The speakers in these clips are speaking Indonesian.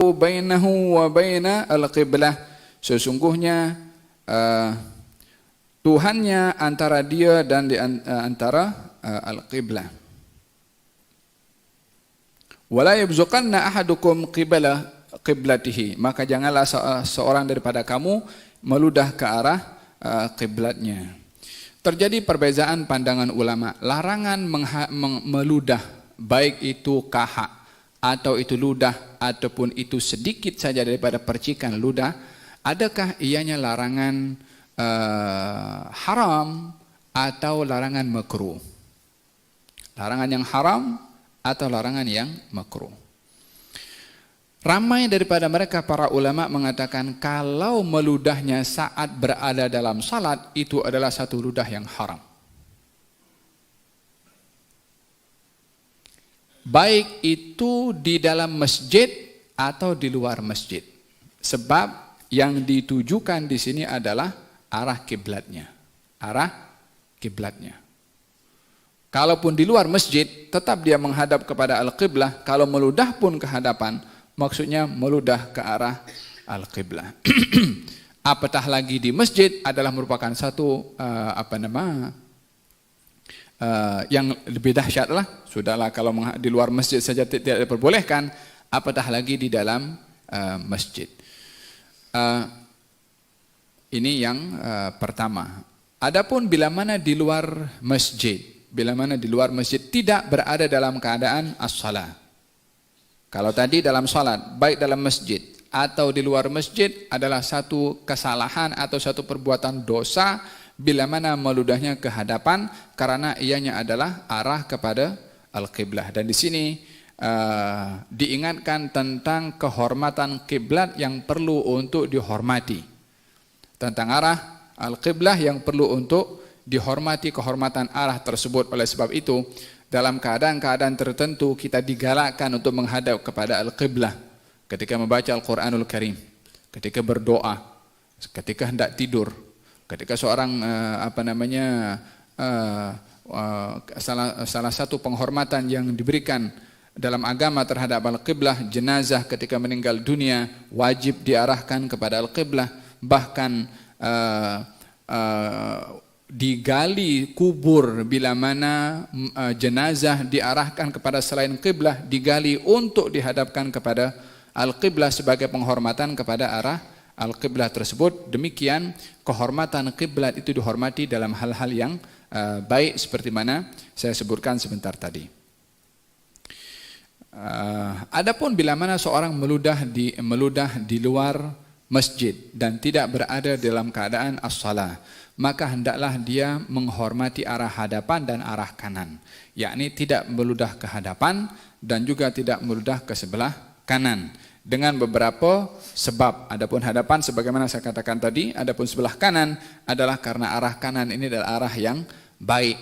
bainahu wa baina al-qiblah, sesungguhnya Tuhannya antara dia dan di antara al-qiblah. Wala yabzuqanna ahadukum qiblatihi, maka janganlah seorang daripada kamu meludah ke arah qiblatnya. Terjadi perbezaan pandangan ulama. Larangan meludah, baik itu kahak atau itu ludah ataupun itu sedikit saja daripada percikan ludah, adakah ianya larangan haram atau larangan makruh? Larangan yang haram atau larangan yang makruh? Ramai daripada mereka para ulama mengatakan kalau meludahnya saat berada dalam salat itu adalah satu ludah yang haram. Baik itu di dalam masjid atau di luar masjid. Sebab yang ditujukan di sini adalah arah kiblatnya. Arah kiblatnya. Kalaupun di luar masjid tetap dia menghadap kepada al-qiblah, kalau meludah pun ke hadapan, maksudnya meludah ke arah al-qiblah. Apatah lagi di masjid adalah merupakan satu yang lebih dahsyat lah. Sudahlah kalau di luar masjid saja tidak diperbolehkan, apatah lagi di dalam masjid. Ini yang pertama. Adapun bila mana di luar masjid, tidak berada dalam keadaan as-salah. Kalau tadi dalam salat, baik dalam masjid atau di luar masjid adalah satu kesalahan atau satu perbuatan dosa bila mana meludahnya ke hadapan karena ianya adalah arah kepada al-qiblah. Dan di sini diingatkan tentang kehormatan kiblat yang perlu untuk dihormati. Tentang arah al-qiblah yang perlu untuk dihormati, kehormatan arah tersebut. Oleh sebab itu, dalam keadaan-keadaan tertentu kita digalakkan untuk menghadap kepada al-qiblah. Ketika membaca Al-Quranul Karim, ketika berdoa, ketika hendak tidur, ketika seorang salah satu penghormatan yang diberikan dalam agama terhadap al-qiblah, jenazah ketika meninggal dunia wajib diarahkan kepada al-qiblah. Bahkan digali kubur bila mana jenazah diarahkan kepada selain qiblah, digali untuk dihadapkan kepada al-qiblah sebagai penghormatan kepada arah al-qiblah tersebut. Demikian kehormatan qiblat itu dihormati dalam hal-hal yang baik seperti mana saya sebutkan sebentar tadi. Adapun bila mana seorang meludah di luar masjid dan tidak berada dalam keadaan as-salah, maka hendaklah dia menghormati arah hadapan dan arah kanan, yakni tidak meludah ke hadapan dan juga tidak meludah ke sebelah kanan dengan beberapa sebab. Adapun hadapan sebagaimana saya katakan tadi, adapun sebelah kanan adalah karena arah kanan ini adalah arah yang baik.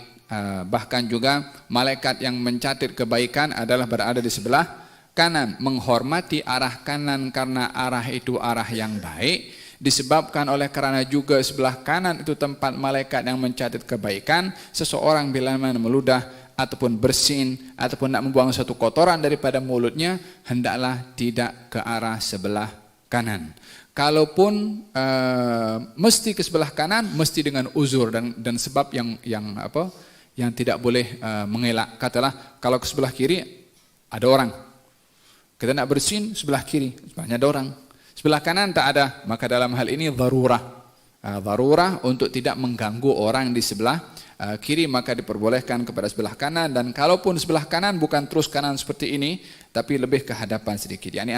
Bahkan juga malaikat yang mencatat kebaikan adalah berada di sebelah kanan. Menghormati arah kanan karena arah itu arah yang baik disebabkan oleh karena juga sebelah kanan itu tempat malaikat yang mencatat kebaikan. Seseorang bila mana meludah ataupun bersin ataupun nak membuang satu kotoran daripada mulutnya, hendaklah tidak ke arah sebelah kanan. Kalaupun mesti ke sebelah kanan, mesti dengan uzur dan sebab yang tidak boleh mengelak. Katalah kalau ke sebelah kiri ada orang, kita nak bersin sebelah kiri, sebelahnya ada orang. Sebelah kanan tak ada, maka dalam hal ini darurah. Darurah untuk tidak mengganggu orang di sebelah kiri, maka diperbolehkan kepada sebelah kanan. Dan kalaupun sebelah kanan bukan terus kanan seperti ini, tapi lebih ke hadapan sedikit. Yani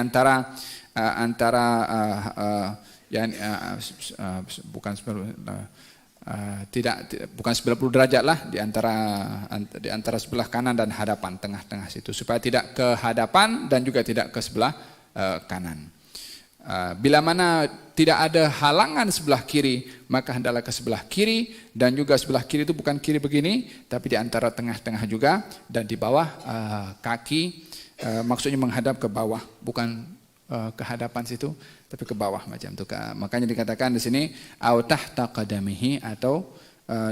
bukan 90 derajat lah di antara sebelah kanan dan hadapan, tengah-tengah situ, supaya tidak ke hadapan dan juga tidak ke sebelah kanan. Bila mana tidak ada halangan sebelah kiri, maka hendaklah ke sebelah kiri, dan juga sebelah kiri itu bukan kiri begini, tapi di antara tengah-tengah juga dan di bawah kaki, maksudnya menghadap ke bawah, bukan ke hadapan situ, tapi ke bawah macam itu. Makanya dikatakan di sini au tahta qadamihi, atau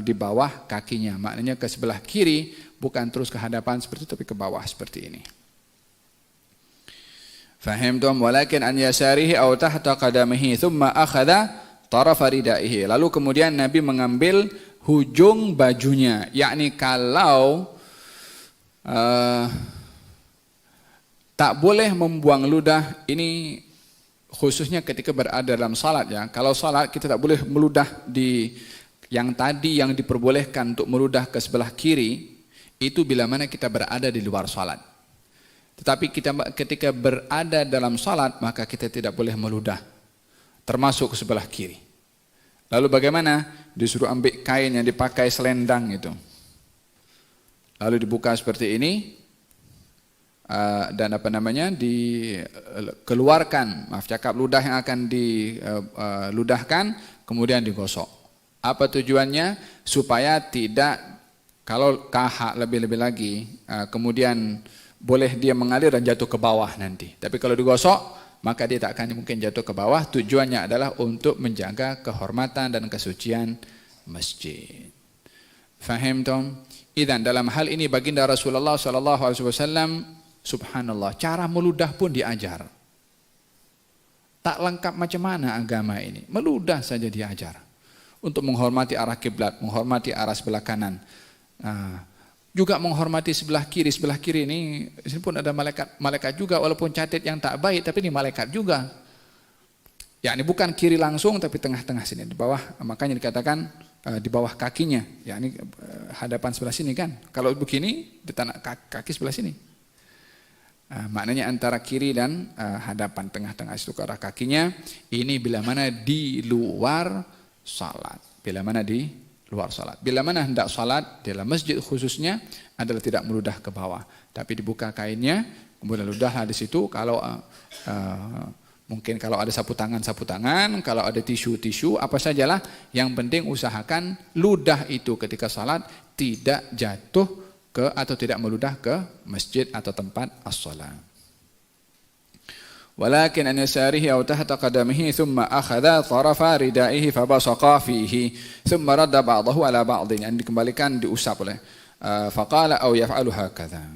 di bawah kakinya, maknanya ke sebelah kiri, bukan terus ke hadapan seperti itu, tapi ke bawah seperti ini. Fahimtum? Walakin an yasarihi aw tahta qadamihi thumma akhadha tarafa ridaihi. Lalu kemudian Nabi mengambil hujung bajunya, yakni kalau tak boleh membuang ludah ini khususnya ketika berada dalam salat ya. Kalau salat kita tak boleh meludah di yang tadi yang diperbolehkan untuk meludah ke sebelah kiri itu bila mana kita berada di luar salat. Tetapi ketika berada dalam salat maka kita tidak boleh meludah termasuk ke sebelah kiri. Lalu bagaimana? Disuruh ambil kain yang dipakai selendang itu. Lalu dibuka seperti ini. Dan dikeluarkan ludah yang akan diludahkan kemudian digosok. Apa tujuannya? Supaya tidak, kalau kahak lebih-lebih lagi kemudian boleh dia mengalir dan jatuh ke bawah nanti. Tapi kalau digosok maka dia tak akan mungkin jatuh ke bawah. Tujuannya adalah untuk menjaga kehormatan dan kesucian masjid. Faham tom? Idzan dalam hal ini baginda Rasulullah SAW, subhanallah, cara meludah pun diajar. Tak lengkap macam mana agama ini. Meludah saja diajar. Untuk menghormati arah kiblat, menghormati arah sebelah kanan. Juga menghormati sebelah kiri. Sebelah kiri ini pun ada malaikat juga, walaupun catat yang tak baik, tapi ini malaikat juga. Ya, ini bukan kiri langsung, tapi tengah-tengah sini, di bawah. Makanya dikatakan di bawah kakinya. Ya, ini hadapan sebelah sini kan. Kalau begini, di tanah kaki sebelah sini. Maknanya antara kiri dan hadapan, tengah-tengah itu ke arah kakinya. Ini bila mana di luar salat. Bila mana di luar salat. Bila mana hendak salat dalam masjid khususnya adalah tidak meludah ke bawah, tapi dibuka kainnya, kemudian ludahlah di situ. Kalau mungkin kalau ada sapu tangan, kalau ada tisu, apa sajalah. Yang penting usahakan ludah itu ketika salat tidak jatuh ke atau tidak meludah ke masjid atau tempat as-salat. Walakin an yasarihi aw tahta qadamihi thumma akhadha tarafa ridaihi fabasaqa fihi thumma radda ba'dahu ala ba'din, yang dikembalikan diusap oleh faqala aw yaf'alu hakadha.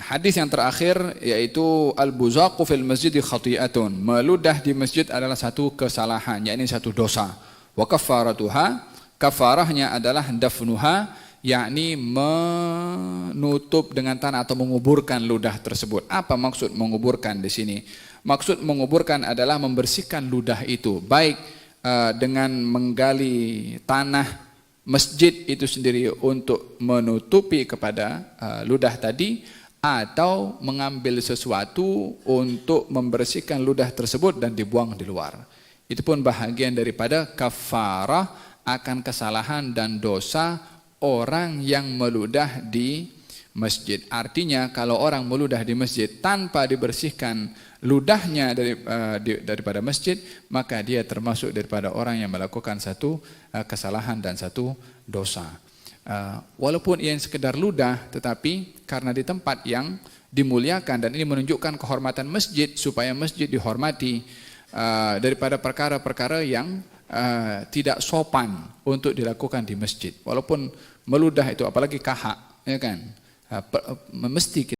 Hadis yang terakhir yaitu al-buzaqu fil masjid khati'atun, meludah di masjid adalah satu kesalahan, yakni satu dosa. Wa kafaratuha, kafarahnya adalah dafnuha, yakni menutup dengan tanah atau menguburkan ludah tersebut. Apa maksud menguburkan di sini? Maksud menguburkan adalah membersihkan ludah itu, baik dengan menggali tanah masjid itu sendiri untuk menutupi kepada ludah tadi, atau mengambil sesuatu untuk membersihkan ludah tersebut dan dibuang di luar. Itu pun bahagian daripada kafarah akan kesalahan dan dosa orang yang meludah di masjid. Artinya kalau orang meludah di masjid tanpa dibersihkan ludahnya daripada masjid, maka dia termasuk daripada orang yang melakukan satu kesalahan dan satu dosa. Walaupun ia sekedar ludah, tetapi karena di tempat yang dimuliakan, dan ini menunjukkan kehormatan masjid, supaya masjid dihormati daripada perkara-perkara yang tidak sopan untuk dilakukan di masjid. Walaupun meludah itu, apalagi kahak, ya kan, mesti kita